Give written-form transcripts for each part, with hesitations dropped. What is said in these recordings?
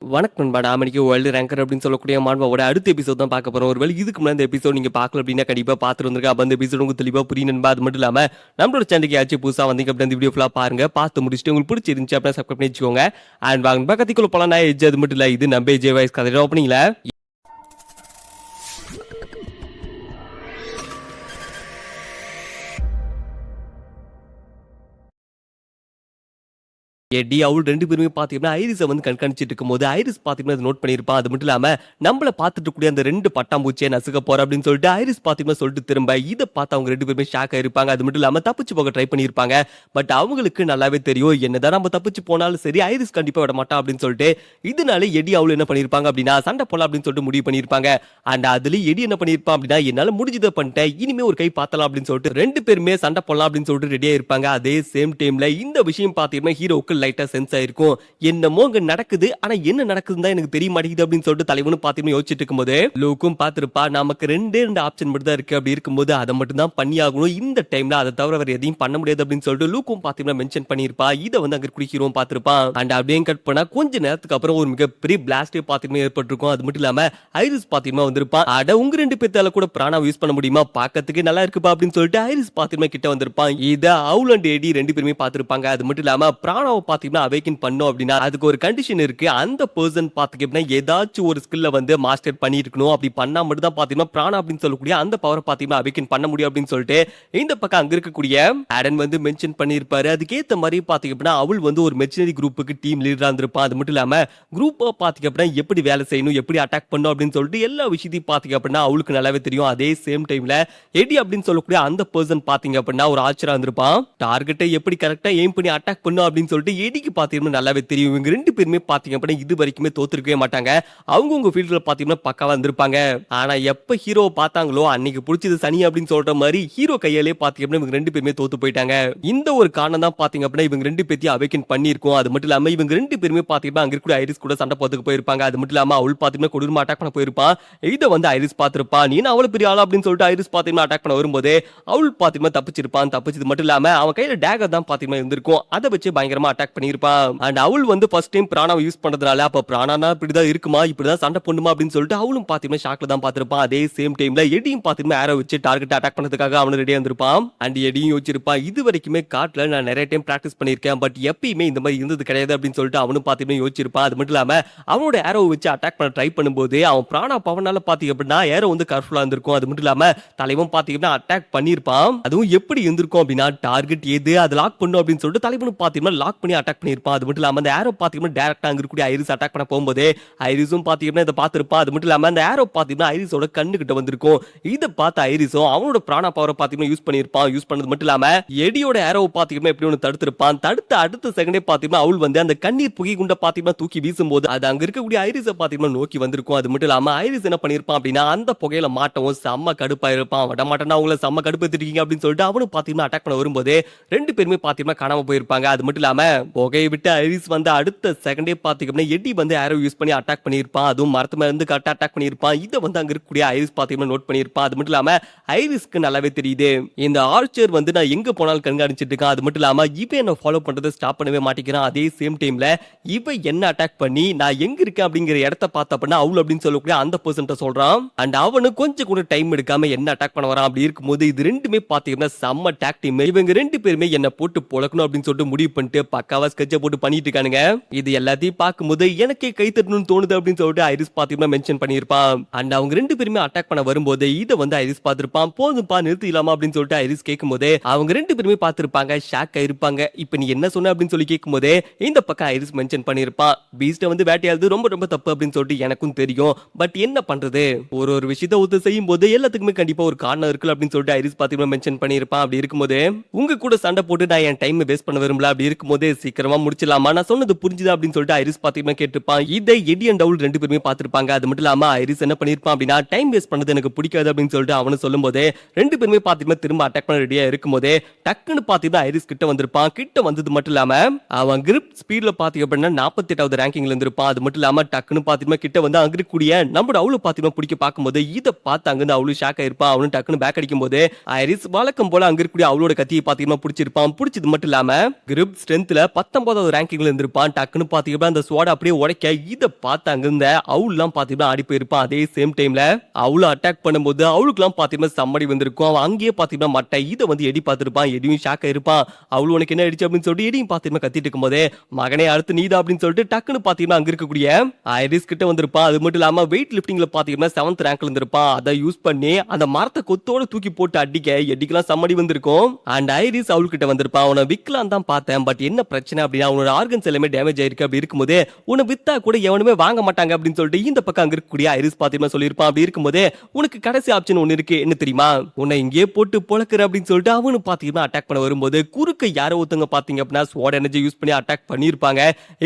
வணக்கம் நண்பா. நாம இன்னைக்கு வேர்ல்டு ரேங்கர் அப்படின்னு சொல்லக்கூடிய மாண்பாவோட அடுத்த எபிசோட் தான் பார்க்க போறோம். ஒருவேளை இதுக்கு முன்னாடி இந்த எபிசோட் நீங்க பார்க்கல அப்படின்னா கண்டிப்பா பார்த்துட்டு வந்துருங்க. அப்ப அந்த எபிசோட் உங்களுக்கு தெளிவா புரியும் நண்பா. அது மட்டும் இல்லாம நம்மளோட சேனலுக்கு யாச்சும் புதுசா வந்தீங்க அப்படின்னா இந்த வீடியோ ஃபுல்லா பாருங்க. பார்த்து முடிச்சுட்டு உங்களுக்கு பிடிச்சிருந்துச்சு அப்படின்னா சப்ஸ்கிரைப் பண்ணி வச்சுக்கோங்க. அண்ட் வாங்க பக்கத்துக்குள்ள போலாம். நான் எஜ் அது மட்டும் இல்ல, இது நம்ம ஜே வாய்ஸ் கதை ஓப்பனிங்ல எடி அவள் 2 பேருமே பாத்தீங்கன்னா ஐரிஸை வந்து கண்காணிச்சிட்டு இருக்கும்போது ஐரிஸ் பாத்தீங்கன்னா அதை நோட் பண்ணியிருப்பான். அது மட்டும் இல்லாம நம்மள பாத்துட்டு கூடிய அந்த 2 பட்டாம்பூச்சியை நசுக்க போற அப்படின்னு சொல்லிட்டு ஐரிஸ் பாத்தீங்கன்னா சொல்லிட்டு திரும்ப இதை பார்த்து அவங்க 2 பேருமே ஷாக் ஆயிருப்பாங்க. அது மட்டும் இல்லாம தப்பிச்சு போக ட்ரை பண்ணியிருப்பாங்க. பட் அவங்களுக்கு நல்லாவே தெரியும் என்னதான் நம்ம தப்பிச்சு போனாலும் சரி ஐரிஸ் கண்டிப்பா விட மாட்டான் அப்படின்னு சொல்லிட்டு இதனால எடி அவள் என்ன பண்ணிருப்பாங்க அப்படின்னா சண்டை போலாம் அப்படின்னு சொல்லிட்டு முடிவு பண்ணியிருப்பாங்க. அண்ட் அதுல எடி என்ன பண்ணிருப்பான் அப்படின்னா என்னால முடிஞ்சதை பண்ணிட்டேன், இனிமே ஒரு கை பார்த்தலாம் அப்படின்னு சொல்லிட்டு 2 பேருமே சண்டை போலாம் அப்படின்னு சொல்லிட்டு ரெடியா இருப்பாங்க. அதே சேம் டைம்ல இந்த விஷயம் பாத்தீங்கன்னா ஹீரோக்கு லைட்டா சென்ஸ் ஆயிருக்கும். என்னமோ அங்க நடக்குது, ஆனா என்ன நடக்குதுன்னு தான் எனக்கு தெரிய மாட்டேங்குது அப்படின்னு சொல்லிட்டு தலைவனும் பாத்தீங்கன்னா யோசிச்சுட்டு இருக்கும்போது லூக்கும் பாத்துருப்பா நமக்கு 2 ஆப்ஷன் மட்டும் தான் இருக்கு. அப்படி இருக்கும்போது அதை மட்டும் தான் பண்ணி ஆகணும். இந்த டைம்ல அதை தவிர வேற எதையும் பண்ண முடியாது அப்படின்னு சொல்லிட்டு லூக்கும் பாத்தீங்கன்னா மென்ஷன் பண்ணிருப்பா. இதை வந்து அங்க கூடிய ஹீரோவும் பாத்துருப்பான். அண்ட் அப்படியே கட் பண்ணா கொஞ்ச நேரத்துக்கு அப்புறம் ஒரு மிகப்பெரிய பிளாஸ்டே பாத்தீங்கன்னா ஏற்பட்டிருக்கும். அது மட்டும் இல்லாம ஐரிஸ் பாத்தீங்கன்னா வந்திருப்பான். அட உங்க 2 பேத்தால கூட பிராணா யூஸ் பண்ண முடியுமா, பாக்கிறதுக்கு நல்லா இருக்குப்பா அப்படின்னு சொல்லிட்டு ஐரிஸ் பாத்தீங்கன்னா கிட்ட வந்திருப்பான். இதை அவுல் அண்ட் எடி 2 பேருமே பாத்துருப்பாங்க. அது மட்டும் இல்லாம பிராணாவை பாத்தீங்கன்னா அவேக்கன் பண்ணோம் அப்படின்னா அதுக்கு ஒரு கண்டிஷன் இருக்கு. அந்த பர்சன் பாத்தீங்கன்னா ஏதாச்சும் ஒரு ஸ்கில்ல வந்து மாஸ்டர் பண்ணிருக்கணும். அப்படி பண்ணா மட்டும் தான் பாத்தீங்கன்னா பிராணா அப்படின்னு சொல்லக்கூடிய அந்த பவரை பாத்தீங்கன்னா அவேக்கன் பண்ண முடியும் அப்படின்னு சொல்லிட்டு இந்த பக்கம் அங்க இருக்கக்கூடிய ஆடன் வந்து மென்ஷன் பண்ணிருப்பாரு. அதுக்கேத்த மாதிரி பாத்தீங்கன்னா அவள் வந்து ஒரு மெர்சனரி குரூப்புக்கு டீம் லீடரா இருந்திருப்பான். அது மட்டும் இல்லாம குரூப்பா பாத்தீங்க அப்படின்னா எப்படி வேலை செய்யணும், எப்படி அட்டாக் பண்ணும் அப்படின்னு சொல்லிட்டு எல்லா விஷயத்தையும் பாத்தீங்க அப்படின்னா அவளுக்கு நல்லாவே தெரியும். அதே சேம் டைம்ல எடி அப்படின்னு சொல்லக்கூடிய அந்த பர்சன் பாத்தீங்க அப்படின்னா ஒரு ஆச்சரா இருந்திருப்பான். டார்கெட்டை எப்படி கரெக்டா எய்ம் பண்ணி அட்டாக் பண்ணும் அப்படின்னு சொல்லிட்டு எடிக்கு பாத்தீங்கன்னா நல்லாவே தெரியும். இவங்க 2 பேருமே பாத்தீங்க அப்படின்னா இது வரைக்குமே தோத்துருக்கவே மாட்டாங்க. அவங்கவுங்க ஃபீல்ட்ல பாத்தீங்கன்னா பக்காவா இருந்திருப்பாங்க. ஆனா எப்ப ஹீரோவை பார்த்தாங்களோ அன்னைக்கு பிடிச்சது சனி அப்படின்னு சொல்ற மாதிரி ஹீரோ கையாலே பாத்தீங்க அப்படின்னா இவங்க 2 பேருமே தோத்து போயிட்டாங்க. இந்த ஒரு காரணம் தான் பாத்தீங்க அப்படின்னா இவங்க 2 பேத்தையும் அவேக்கன் பண்ணிருக்கோம். அது மட்டும் இல்லாம இவங்க 2 பேருமே பாத்தீங்கன்னா அங்க கூட ஐரிஸ் கூட சண்டை போறதுக்கு போயிருப்பாங்க. அது மட்டும் இல்லாம அவள் பாத்தீங்கன்னா கொடூரமா அட்டாக் பண்ண போயிருப்பான். இதை வந்து ஐரிஸ் பாத்திருப்பான். நீ அவ்வளவு பெரிய ஆளா அப்படின்னு சொல்லிட்டு ஐரிஸ் பாத்தீங்கன்னா அட்டாக் பண்ண வரும்போது அவள் பாத்தீங்கன்னா தப்பிச்சிருப்பான். தப்பிச்சது மட்டும் இல்லாம அவன் கையில டேகர் தான் பாத்தீங்கன்னா இருந்திருக்கும். அதை வச்சு பயங்கரமா அட்டாக் பண்ணிருப்பான். அண்ட் அவள் வந்து ஃபர்ஸ்ட் டைம் பிராணாவை யூஸ் பண்றதுனால அப்ப பிராணானா இப்படிதான் இருக்குமா, இப்படிதான் சண்டை பண்ணுமா அப்படின்னு சொல்லிட்டு அவளும் பாத்தீங்கன்னா ஷாக்ல தான் பாத்திருப்பான். அதே சேம் டைம்ல எடியும் பாத்தீங்கன்னா ஏரோ வச்சு டார்கெட் அட்டாக் பண்ணதுக்காக அவனு ரெடியா இருந்திருப்பான். அண்ட் எடியும் யோசிச்சிருப்பான் இது வரைக்குமே காட்டுல நான் நிறைய டைம் பிராக்டிஸ் பண்ணிருக்கேன், பட் எப்பயுமே இந்த மாதிரி இருந்தது கிடையாது அப்படின்னு சொல்லிட்டு அவனும் பாத்தீங்கன்னா யோசிச்சிருப்பான். அது மட்டும் இல்லாம அவனோட ஏரோ வச்சு அட்டாக் பண்ண ட்ரை பண்ணும்போது அவன் பிராணா பவனால பாத்தீங்க அப்படின்னா ஏரோ வந்து கர்ஃபுல்லா இருந்திருக்கும். அது மட்டும் இல்லாம தலைவன் பாத்தீங்கன்னா அட்டாக் பண்ணிருப்பான். அதுவும் எப்படி இருந்திருக்கும் அப்படின்னா டார்கெட் எது அதை லாக் பண்ணும் அப்படின்னு சொல்லிட்டு தலைவனும் பாத்தீங்கன்னா லாக் பண்ணி அட்டாக் பண்ணிருப்பான். அது மட்டும் இல்லாம அந்த ஏரோ பாத்தீங்கன்னா டைரக்டா அங்க இருக்கக்கூடிய ஐரிஸ் அட்டாக் பண்ண போகும்போது ஐரிஸும் பாத்தீங்கன்னா இதை பார்த்திருப்பான். அது மட்டும் இல்லாம அந்த ஏரோ பாத்தீங்கன்னா ஐரிஸோட கண்ணு கிட்ட வந்திருக்கும். இதை பார்த்த ஐரிஸும் அவனோட பிராணா பவரை பாத்தீங்கன்னா யூஸ் பண்ணிருப்பான். யூஸ் பண்ணது மட்டும் இல்லாம எடியோட ஏரோ பாத்தீங்கன்னா எப்படி ஒன்று தடுத்திருப்பான். தடுத்த அடுத்த செகண்டே பாத்தீங்கன்னா அவள் வந்து அந்த கண்ணீர் புகை குண்ட பாத்தீங்கன்னா தூக்கி வீசும்போது அது அங்க இருக்கக்கூடிய ஐரிஸை பாத்தீங்கன்னா நோக்கி வந்திருக்கும். அது மட்டும் இல்லாம ஐரிஸ் என்ன பண்ணிருப்பான் அப்படின்னா அந்த புகையில மாட்டவும் செம்ம கடுப்பா இருப்பான். விட மாட்டேன்னா அவங்கள செம்ம கடுப்பு எடுத்துருக்கீங்க அப்படின்னு சொல்லிட்டு அவனும் பாத்தீங்கன்னா அட்டாக் பண்ண வரும்போது 2 பேருமே பாத்தீங்கன்னா காணாம போயிருப்பாங்க. அது மட்டும் இல்லாம புகையை விட்டு ஐரிஸ் வந்து அடுத்த செகண்டே பாத்தீங்கன்னா எடி வந்து ஏரோ யூஸ் பண்ணி அட்டாக் பண்ணிருப்பான். அதுவும் மரத்து மேல இருந்து கரெக்டா அட்டாக் பண்ணிருப்பான். இதை வந்து அங்க இருக்கக்கூடிய ஐரிஸ் பாத்தீங்கன்னா நோட் பண்ணிருப்பான். அது மட்டும் இல்லாம ஐரிஸ்க்கு நல்லாவே தெரியுது இந்த ஆர்ச்சர் வந்து நான் எங்க போனாலும் கண்காணிச்சிட்டு இருக்கேன். அது மட்டும் இல்லாம இவன் என்ன ஃபாலோ பண்றதை ஸ்டாப் பண்ணவே மாட்டேங்கிறான். அதே சேம் டைம்ல இவன் என்ன அட்டாக் பண்ணி நான் எங்க இருக்கேன் அப்படிங்கிற இடத்த பார்த்த அப்படின்னா அவள் அப்படின்னு சொல்லக்கூடிய அந்த பர்சன்ட்ட சொல்றான். அண்ட் அவனு கொஞ்சம் கூட டைம் எடுக்காம என்ன அட்டாக் பண்ண வரான். அப்படி இருக்கும்போது இது 2மே பாத்தீங்கன்னா செம்ம டாக் டீம். இவங்க 2 பேருமே என்ன போட்டு பொளக்கணும் அப்படின்னு சொல்லிட்டு முடிவு பண்ணிட்டு பக்காவா ஸ்கெட்ச போட்டு பண்ணிட்டு இருக்கானுங்க. இது எல்லாத்தையும் பார்க்கும்போது எனக்கே கை தட்டணும்னு தோணுது அப்படின்னு சொல்லிட்டு ஐரிஸ் பாத்தீங்கன்னா மென்ஷன் பண்ணிருப்பான். அண்ட் அவங்க 2 பேருமே அட்டாக் பண்ண வரும்போது இதை வந்து ஐரிஸ் பார்த்திருப்பான். போதும்பா நிறுத்திடலாமா அப்படின்னு சொல்லிட்டு ஐரிஸ் கேட்கும்போது அவங்க 2 பேருமே பார்த்திருப்பாங்க, ஷாக் ஆயிருப்பாங்க. இப்ப நீ என்ன சொன்ன அப்படின்னு சொல்லி கேட்கும்போது இந்த பக்கம் ஐரிஸ் மென்ஷன் பண்ணிருப்பான். பீஸ்ட வந்து வேட்டையாடுறது ரொம்ப ரொம்ப தப்பு அப்படின்னு சொல்லிட்டு எனக்கும் தெரியும், பட் என்ன பண்றது ஒரு விஷயத்தை ஒத்து செய்யும் போது எல்லாத்துக்குமே கண்டிப்பா ஒரு காரணம் இருக்கு அப்படின்னு சொல்லிட்டு ஐரிஸ் பாத்தீங்கன்னா மென்ஷன் பண்ணிருப்பான். அப்படி இருக்கும்போது உங்க கூட சண்டை போட்டு நான் என் டைம் வேஸ்ட் பண்ண விரும்பல. அப்படி இருக்கும்போது சீக்கிரமா முடிச்சிடலாமா, நான் சொன்னது புரிஞ்சுதா அப்படின்னு சொல்லிட்டு ஐரிஸ் பாத்தீங்கன்னா கேட்டிருப்பான். இதை எடி அண்ட் டவுல் 2 பேருமே பார்த்திருப்பாங்க. அது மட்டும் இல்லாம ஐரிஸ் என்ன பண்ணிருப்பான் அப்படின்னா டைம் வேஸ்ட் பண்ணது எனக்கு பிடிக்காது அப்படின்னு சொல்லிட்டு அவனு சொல்லும்போது 2 பேருமே பாத்தீங்கன்னா திரும்ப அட்டாக் பண்ண ரெடியா இருக்கும்போது டக்குன்னு பாத்தீங்கன்னா ஐரிஸ் கிட்ட வந்திருப்பான். கிட்ட வந்தது மட்டும் இல்லாம அவன் கிரிப் ஸ்பீட்ல பாத்தீங்க அப்படின்னா 48வது ரேங்கிங்ல இருந்திருப்பான். அது மட்டும் இல்லாம டக்குன்னு பாத்தீங்கன்னா கிட்ட வந்து அங்க இருக்கக்கூடிய நம்மளோட அவளு பாத்தீங்கன்னா பிடிக்க பார்க்கும்போது இதை பார்த்து அங்கிருந்து அவளு ஷாக் ஆயிருப்பான். அவனு டக்குன்னு பேக் அடிக்கும் போது ஐரிஸ் வழக்கம் போல அங்க இருக்கக்கூடிய அவளோட கத்தியை பாத்தீங்கன்னா பிடிச்சிருப்பான். பிடிச்சது மட்டும் இல்லாம கிரிப் ஸ்ட்ரென்த்ல 19வது ரேங்கிங்ல இருந்திருப்பான். டக்குன்னு பாத்தீங்கன்னா அந்த ஸ்வாட் அப்படியே உடைக்க இத பார்த்து அங்க இருந்த அவுல்லாம் பாத்தீங்கன்னா ஆடி போயிருப்பான். அதே சேம் டைம்ல அவுல அட்டாக் பண்ணும்போது அவளுக்குலாம் பாத்தீங்கன்னா சம்மடி வந்திருக்கும். அவன் அங்கேயே பாத்தீங்கன்னா மட்டை இத வந்து எடி பார்த்திருப்பான். எடியும் ஷாக் ஆயிருப்பான். அவளு உனக்கு என்ன ஆயிடுச்சு அப்படின்னு சொல்லிட்டு எடியும் பாத்தீங்கன்னா கத்திட்டு இருக்கும்போதே மகனே அடுத்து நீதான் அப்படின்னு சொல்லிட்டு டக்குன்னு பாத்தீங்கன்னா அங்க இருக்கக்கூடிய ஐரிஸ் கிட்ட வந்திருப்பான். அது மட்டும் இல்லாம வெயிட் லிப்டிங்ல பாத்தீங்கன்னா 7th ரேங்க்ல இருந்திருப்பான். அதை யூஸ் பண்ணி அந்த மரத்தை கொத்தோட தூக்கி போட்டு அடிக்க எடிக்கலாம் சம்மடி வந்திருக்கும். அண்ட் ஐரிஸ் அவள்கிட்ட வந்திருப்பான். அவனை விக்கலாம் தான் பார்த்தேன். பட் என்ன பிரச்சனை அப்படின்னா அவனோட ஆர்கன்ஸ் எல்லாமே டேமேஜ் ஆயிருக்கு. அப்படி இருக்கும்போது உன்னை வித்தா கூட எவனுமே வாங்க மாட்டாங்க அப்படின்னு சொல்லிட்டு இந்த பக்கம் அங்க இருக்கக்கூடிய ஐரிஸ் பாத்தீங்கன்னா சொல்லியிருப்பான். அப்படி இருக்கும்போது உனக்கு கடைசி ஆப்ஷன் ஒன்னு இருக்கு, என்ன தெரியுமா? உன்னை இங்கே போட்டு பொழக்குற அப்படின்னு சொல்லிட்டு அவனு பாத்தீங்கன்னா அட்டாக் பண்ண வரும்போது குறுக்க யாரோ ஒருத்தங்க பாத்தீங்க அப்படின்னா ஸ்வாட் எனர்ஜி யூஸ் பண்ணி அட்டாக் பண்ணிருப்பாங்க.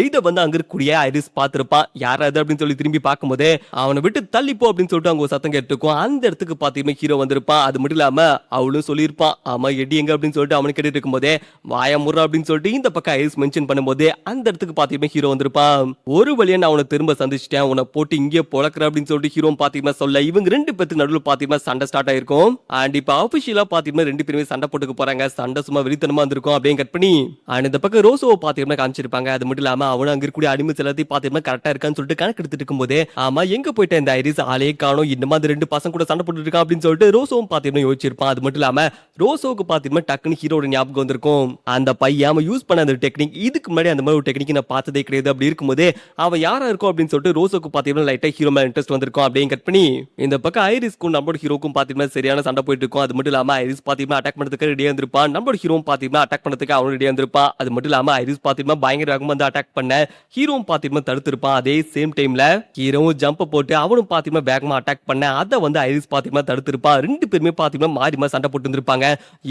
இத வந்து அங்க இருக்கக்கூடிய ஐரிஸ் பாத்திருப்பான். யாராவது அப்படின்னு சொல்லி திரும்பி பார்க்கும்போது அவனை விட்டு தள்ளிப்போ அப்படின்னு சொல்லிட்டு அவங்க சத்தம் கேட்டுக்கும். அந்த இடத்துக்கு பாத்தீங்கன்னா ஹீரோ வந்திருப்பான். அது மட்டும் இல்லாம அவளும் சொல்லியிருப்பான், ஆமா எடி எங்க அப்படின்னு சொல்லிட்டு அவனுக்கு கேட்டு இருக்கும்போதே வாய முற அப்படின்னு சொல்லிட்டு இந்த பக்கம் ஐரிஸ் மென்ஷன் பண்ணும்போது அந்த இடத்துக்கு பாத்தீங்கன்னா ஹீரோ வந்திருப்பான். ஒரு வழியா நான் அவனை திரும்ப சந்திச்சிட்டேன், உன்னை போட்டு இங்கே பொழக்கிற அப்படின்னு சொல்லிட்டு ஹீரோ பாத்தீங்கன்னா சொல்ல இவங்க ரெண்டு பேருக்கு நடுவில் பாத்தீங்கன்னா சண்டை ஸ்டார்ட் ஆயிருக்கும். அண்ட் இப்ப ஆபிஷியலா பாத்தீங்கன்னா ரெண்டு பேருமே சண்டை போட்டுக்க போறாங்க. சண்டை சும்மா வெளித்தனமா இருந்திருக்கும் அப்படியே கட் பண்ணி அண்ட் இந்த பக்கம் ரோசோவை பாத்தீங்கன்னா காமிச்சிருப்பாங்க. அது மட்டும் இல்லாம அவனும் அங்க இருக்கக்கூடிய அடிமை எல்லாத்தையும் பாத்தீங்கன்னா கரெக்டா இருக்கான்னு சொல்லிட்டு கணக்கு எடுத்துட்டு இருக்கும்போது ஆமா எங்க போயிட்ட இந்த ஐரிஸ் ஆளே காணோம், இன்னும் அந்த ரெண்டு பசங்க கூட சண்டை போட்டு இருக்கான் அப்படின்னு சொல்லிட்டு ரோசோவும் பாத்தீங்கன்னா யோசிச்சிருப்பான். அது மட்டும் இல்லாம ரோசோவுக்கு பாத்தீங்கன்னா டக்குன்னு ஹீரோட ஞாபகம் வந்திருக்கும். அந்த பையன் அவன் யூஸ் பண்ண அந்த டெக்னிக் இதுக்கு முன்னாடி அந்த மாதிரி ஒரு டெக்னிக் நான் பார்த்ததே கிடையாது. அப்படி இருக்கும்போது அவன் யாரா இருக்கும் அப்படின்னு சொல்லிட்டு ரோசோக்கு பாத்தீங்கன்னா லைட்டா ஹீரோ மேல இன்ட்ரெஸ்ட் வந்திருக்கும். அப்படியே கட் பண்ணி இந்த பக்கம் ஐரிஸ்க்கும் நம்மளோட ஹீரோக்கும் பாத்தீங்கன்னா சரியான சண்டை போயிட்டு இருக்கும். அது மட்டும் இல்லாம ஐரிஸ் பாத்தீங்கன்னா அட்டாக் பண்ணதுக்கு ரெடியா இருந்திருப்பான். நம்மளோட ஹீரோவும் பாத்தீங்கன்னா அட்டாக் பண்ணதுக்கு அவன் ரெடியா இருந்திருப்பான். அது மட்டும் இல்லாம ஐரிஸ் பாத்தீங்கன்னா பயங்கர வேகமா வந்து அட்டாக் பண்ண ஹீரோவும் பாத்தீங்கன்னா தடுத்திருப்பான். அதே சேம் டைம்ல ஹீரோவும் ஜம்ப் போட்டு அவனும் பாத்தீங்கன்னா வேகமா அட்டாக் பண்ண அதை வந்து ஐரிஸ் பாத்தீங்கன்னா தடுத்திருப்பான். ரெண்டு பேருமே பாத்தீங்கன்னா மாறி மாறி சண்டை போட்டு இருந்திருப்பாங்க.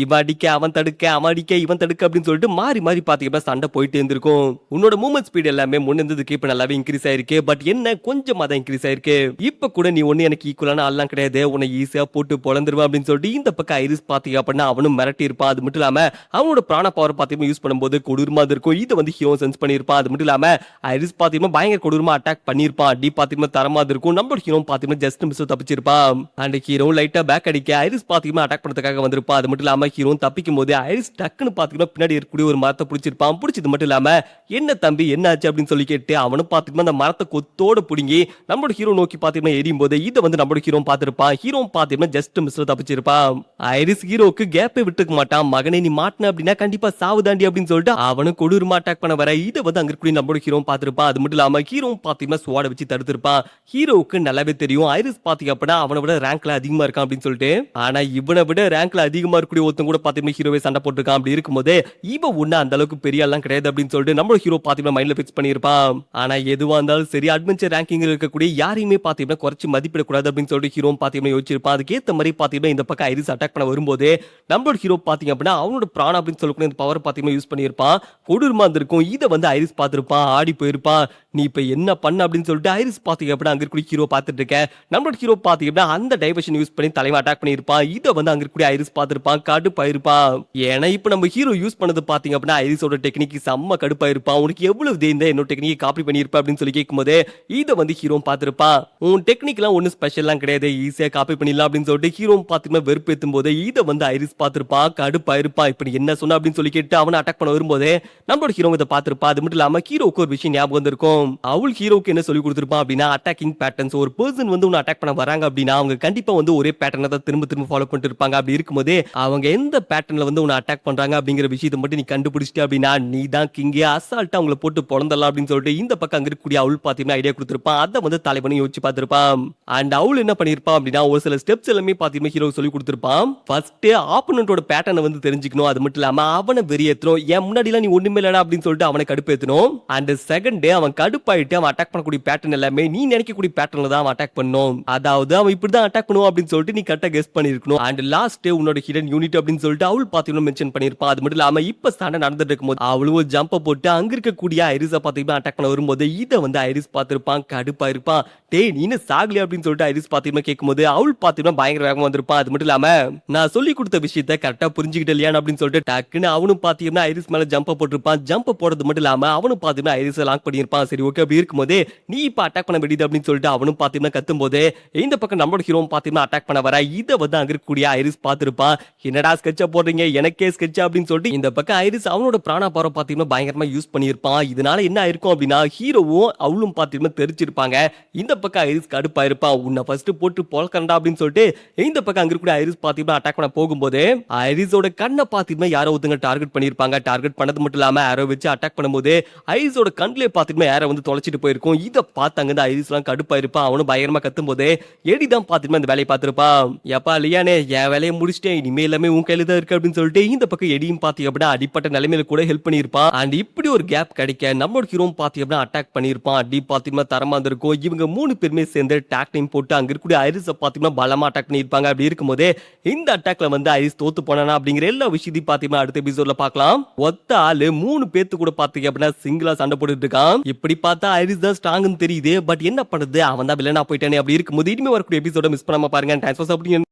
இவன் அடிக்க அவன் தடுக்க, அவன் அடிக்க இவன் தடுக்க அப்படின்னு சொல்லிட்டு மாறி மாறி பாத்தீங்கன்னா சண்டை போயிட்டு இருந்திருக்கும். உன்னோட மூவ்மெண்ட் ஸ்பீட் எல்லாமே முன்னேந்ததுக்கு இப்ப நல்லாவே இன்க்ரீஸ் ஆயிருக்கு. பட் என்ன கொஞ்சம் தான் இன்க்ரீஸ் ஆயிருக்கு. இப்ப கூட நீ ஒண்ணு எனக்கு ஈக்குவலான ஆள்லாம் கிடையாது, உன்னை ஈஸியா போட்டு பொழந்துருவா அப்படின்னு சொல்லிட்டு இந்த பக்கம் ஐரிஸ் பாத்தீங்க அப்படின்னா அவனும் மிரட்டி இருப்பான். அது மட்டும் இல்லாம அவனோட பிராண பவர் பாத்தீங்கன்னா யூஸ் பண்ணும்போது கொடூரமா இருக்கும். இதை வந்து ஹீரோ சென்ஸ் பண்ணிருப்பான். அது மட்டும் இல்லாம ஐரிஸ் பாத்தீங்கன்னா பயங்கர கொடூரமா அட்டாக் பண்ணிருப்பான். அடி பாத்தீங்கன்னா தரமா இருக்கும். நம்மளோட ஹீரோ பாத்தீங்கன்னா ஜஸ்ட் மிஸ் தப்பிச்சிருப்பான். அண்ட் ஹீரோ லைட்டா பேக் அடிக்க ஐரிஸ் பாத்தீங்கன்னா அட்டாக் பண்ணதுக்காக வந்திருப்பான். அது மட்டும் இல்லாம ஹீரோ தப்பிக்கும் போது ஐரிஸ் டக்குன்னு பாத்தீங்கன்னா பின்னாடி இருக்கக்கூடிய ஒரு மரத்தை பிடிச்சிருப்பான். பிடிச்சது மட்டும் இல்லாம என்ன தம்பி என்ன ஆச்சு அப்படின்னு சொல்லி கேட்டு அவனும் பாத்தீங்கன்னா அந்த மரத்தை கொத்தோட புடுங்கி நம்மளோட ஹீரோ நோக்கி பாத்தீங்கன்னா எரியும் போது இதை வந்து நம்மளோட ஹீரோ பாத்திருப்பான். ஹீரோ பாத்தீங்கன்னா ஜஸ்ட் மிஸ்ல தப்பிச்சிருப்பான். ஐரிஸ் ஹீரோக்கு கேப்பே விட்டுக்க மாட்டான். மகனே நீ மாட்டின அப்படின்னா கண்டிப்பா சாவுதாண்டி அப்படின்னு சொல்லிட்டு அவனும் கொடூரமா அட்டாக் பண்ண வர இதை வந்து அங்க இருக்கக்கூடிய நம்மளோட ஹீரோ பாத்திருப்பான். அது மட்டும் இல்லாம ஹீரோ பாத்தீங்கன்னா ஸ்வாட வச்சு தடுத்திருப்பான். ஹீரோவுக்கு நல்லாவே தெரியும் ஐரிஸ் பாத்தீங்க அப்படின்னா அவனை விட ரேங்க்ல அதிகமா இருக்கான் அப்படின்னு சொல்லிட்டு. ஆனா இவனை விட ரேங்க்ல அதிகமா இருக்கக்கூடிய ஒருத்தன் கூட பாத்தீங்கன்னா ஹீரோவே சண்டை போட்டுருக்கான். அப்படி இருக்கும்போது இவன் ஒண்ணு அந்த அளவுக்கு பெரிய எல்லாம் கிடையாது அப்படின்னு சொல்லிட்டு நம்மளோட ஹீரோ பாத்தீங்கன்னா மைண்ட்ல பிக்ஸ் பண்ணிருப்பான். ஆனா எதுவா இருந்தாலும் சரி அட்வென்ச்சர் ரேங்கிங் இருக்கக்கூடிய யாரையுமே பாத்தீங்கன்னா குறைச்சு மதிப்பிடக்கூடாது அப்படின்னு சொல்லிட்டு ஹீரோ பாத்தீங்கன்னா யோசிச்சிருப்பான். அதுக்கேத்த மாதிரி பாத்தீங்கன்னா இந்த பக்கம் ஐரிஸ் அட்டாக் பண்ண வரும்போது நம்மளோட ஹீரோ பாத்தீங்க அப்படின்னா அவனோட பிராணம் அப்படின்னு சொல்லக்கூடிய இந்த பவர் பாத்தீங்கன்னா யூஸ் பண்ணிருப்பான். கொடூரமா இருந்திருக்கும். இதை வந்து ஐரிஸ் பாத்திருப்பான். ஆடி போயிருப்பான். நீ இப்ப என்ன பண்ண அப்படின்னு சொல்லிட்டு ஐரிஸ் பாத்தீங்க அப்படின்னா அங்க இருக்கக்கூடிய ஹீரோ பாத்துட்டு இருக்க. நம்மளோட ஹீரோ பாத்தீங்க அப்படின்னா அந்த டைவர்ஷன் யூஸ் பண்ணி தலைவன் அட்டாக் பண்ணிருப்பான். இதை வந்து அங்க இருக்கக்கூடிய ஐரிஸ் பாத்திருப்பான். கடுப்பாயிருப்பான். ஏன்னா இப்ப நம்ம ஹீரோ யூஸ் பண்ணது பாத்தீங்க அப்படின்னா ஐரிஸோட டெக்னிக் செம்ம கடுப்பாயிருப்பான். உனக்கு எவ்வளவு தேர்ந்த என்னோட டெக்னிக் காப்பி பண்ணிருப்பா அப்படின்னு சொல்லி கேட்கும்போது இதை வந்து ஹீரோ பாத்திருப்பான். உன் டெக்னிக் எல்லாம் ஒன்னும் ஸ்பெஷல்லாம் கிடையாது, ஈஸியா காப்பி பண்ணிடலாம் அப்படின்னு சொல்லிட்டு ஹீரோ பாத்தீங்கன்னா வெறுப்பேத்தும் போது இதை வந்து ஐரிஸ் பாத்திருப்பான். கடுப்பாயிருப்பான். இப்ப நீ என்ன சொன்ன அப்படின்னு சொல்லி கேட்டு அவனை அட்டாக் பண்ண வரும்போது நம்மளோட ஹீரோ இதை பாத்திருப்பா. அது மட்டும் இல்லாம ஹீரோக்கு ஒரு விஷயம் ஞாபகம் வந்திருக்கும். அவள் ஹீரோக்கு என்ன சொல்லி கொடுத்திருப்பான் அப்படின்னா அட்டாக்கிங் பேட்டர்ன்ஸ். ஒரு பர்சன் வந்து உன்னை அட்டாக் பண்ண வராங்க அப்படின்னா அவங்க கண்டிப்பா வந்து ஒரே பேட்டர்னை தான் திரும்ப திரும்ப ஃபாலோ பண்ணிட்டு இருப்பாங்க. அப்படி இருக்கும்போது அவங்க எந்த பேட்டர்ன்ல வந்து உன்னை அட்டாக் பண்றாங்க அப்படிங்கிற விஷயத்தை மட்டும் நீ கண்டுபிடிச்சிட்டு அப்படின்னா நீ தான் கிங்கே, அசால்ட்டா அவங்களை போட்டு பொழந்தலாம் அப்படின்னு சொல்லிட்டு இந்த பக்கம் அங்க இருக்கக்கூடிய அவள் பாத்தீங்கன்னா ஐடியா கொடுத்திருப்பான். அதை வந்து தலைவனும் யோசிச்சு பார்த்திருப்பான். அண்ட் அவள் என்ன பண்ணிருப்பான் அப்படின்னா ஒரு சில ஸ்டெப்ஸ் எல்லாமே பாத்தீங்கன்னா ஹீரோ சொல்லி கொடுத்திருப்பான். ஃபர்ஸ்ட் ஆப்போனன்ட்டோட பேட்டர்னை வந்து தெரிஞ்சுக்கணும். அது மட்டும் இல்லாம அவனை வெறியேற்றணும். ஏன் முன்னாடி எல்லாம் நீ ஒண்ணுமே இல்லடா அப்படின்னு சொல்லிட்டு அவனை கடுப்பேற்றணும். அண்ட் செகண்ட் அவன் கடுப்பாயிட்டு அவன் அட்டாக் பண்ணக்கூடிய பேட்டர்ன் எல்லாமே நீ நினைக்கக்கூடிய பேட்டர்ன்ல தான் அவன் அட்டாக் பண்ணும். அதாவது அவன் இப்படிதான் அட்டாக் பண்ணுவான் அப்படின்னு சொல்லிட்டு நீ கரெக்டா கெஸ் பண்ணிருக்கணும். அண்ட் லாஸ்ட் உன்னோட ஹிடன் யூனிட் அப்படின்னு சொல்லிட்டு அவள் பாத்தீங்கன்னா மென்ஷன் பண்ணிருப்பான். அது மட்டும் இல்லாம இப்ப சண்டை நடந்துட்டு இருக்கும்போது அவளும் ஜம்ப் போட்டு அங்க இருக்கக்கூடிய ஐரிஸா பாத்தீங்கன்னா அட்டாக் பண்ண வரும்போது இதை வந்து ஐரிஸ் பாத்திருப்பான். கடுப்பா இருப்பான். டேய் நீ சாகலி அப்படின்னு சொல்லிட்டு ஐரிஸ் பாத்தீங்கன்னா கேட்கும்போது அவள் பாத்தீங்கன்னா பயங்கர வேகமா வந்திருப்பான். அது மட்டும் இல்லாம நான் சொல்லி கொடுத்த விஷயத்த கரெக்டா புரிஞ்சுக்கிட்டு இல்லையா அப்படின்னு சொல்லிட்டு டக்குன்னு அவனும் பாத்தீங்கன்னா ஐரிஸ் மேல ஜம்ப் போட்டிருப்பான். ஜம்ப் போடுறது மட்டும் இல்லாம அவனும் பாத்தீங்கன்னா ஐரிஸ் லாக் பண்ணிருப்பான். சரி சரி ஓகே அப்படி இருக்கும்போது நீ இப்ப அட்டாக் பண்ண வேண்டியது அப்படின்னு சொல்லிட்டு அவனும் பாத்தீங்கன்னா கத்தும் போது இந்த பக்கம் நம்மளோட ஹீரோ பாத்தீங்கன்னா அட்டாக் பண்ண வர இதை வந்து அங்க இருக்கக்கூடிய ஐரிஸ் பாத்துருப்பான். என்னடா ஸ்கெட்சா போடுறீங்க எனக்கே ஸ்கெட்சா அப்படின்னு சொல்லிட்டு இந்த பக்கம் ஐரிஸ் அவனோட பிராண பவர் பாத்தீங்கன்னா பயங்கரமா யூஸ் பண்ணியிருப்பான். இதனால என்ன ஆயிருக்கும் அப்படின்னா ஹீரோவும் அவளும் பாத்தீங்கன்னா தெரிச்சிருப்பாங்க. இந்த பக்கம் ஐரிஸ் கடுப்பா இருப்பான். உன்னை ஃபர்ஸ்ட் போட்டு பொழக்கண்டா அப்படின்னு சொல்லிட்டு இந்த பக்கம் அங்க இருக்கக்கூடிய ஐரிஸ் பாத்தீங்கன்னா அட்டாக் பண்ண போகும்போது ஐரிஸோட கண்ணை பாத்தீங்கன்னா யாரோ ஒருத்தங்க டார்கெட் பண்ணிருப்பாங்க. டார்கெட் பண்ணது மட்டும் இல்லாம ஆரோ வச்சு அட்டாக் பண்ணும்போது ஐரிஸோட கண்ணிலே பாத்தீங்கன்னா யாரோ வந்து தொலைச்சிட்டு போயிருக்கும். இதை பார்த்தாங்க இந்த ஐரிஸ் எல்லாம் கடுப்பா இருப்பான். அவனும் பயங்கரமா கத்தும் போது எடிதான் பாத்தீங்கன்னா இந்த வேலையை பார்த்திருப்பான். எப்பா லியானே என் வேலையை முடிச்சிட்டேன் இனிமே எல்லாமே உன் கையில தான் இருக்கு அப்படின்னு சொல்லிட்டு இந்த பக்கம் எடியும் பாத்தீங்க அப்படின்னா அடிப்பட்ட நிலைமையில கூட ஹெல்ப் பண்ணிருப்பான். அண்ட் இப்படி ஒரு கேப் கிடைக்க நம்மளோட ஹீரோ பாத்தீங்க அப்படின்னா அட்டாக் பண்ணிருப்பான். அடி பாத்தீங்கன்னா தரமா இருந்திருக்கும். இவங்க 3 பேருமே சேர்ந்து டாக் டைம் போட்டு அங்க இருக்கக்கூடிய ஐரிஸ் பாத்தீங்கன்னா பலமா அட்டாக் பண்ணிருப்பாங்க. அப்படி இருக்கும்போது இந்த அட்டாக்ல வந்து ஐரிஸ் தோத்து போனானா அப்படிங்கிற எல்லா விஷயத்தையும் பாத்தீங்கன்னா அடுத்த எபிசோட்ல பார்க்கலாம். ஒத்த ஆளு 3 பேத்து கூட பாத்தீங்க அப்படின்னா சிங்கிளா சண்டை போட்டுட்டு இருக்கான். இப்படி பார்த்தா ஐரிஸ் தான் ஸ்ட்ராங்னு தெரியுது. பட் என்ன பண்ணுது அவன் தான் வில்லனா போயிட்டானே. அப்படி இருக்கும்போது இனிமே வரக்கூடிய எபிசோட மிஸ் பண்ணாம பாருங்க. Thanks for supporting.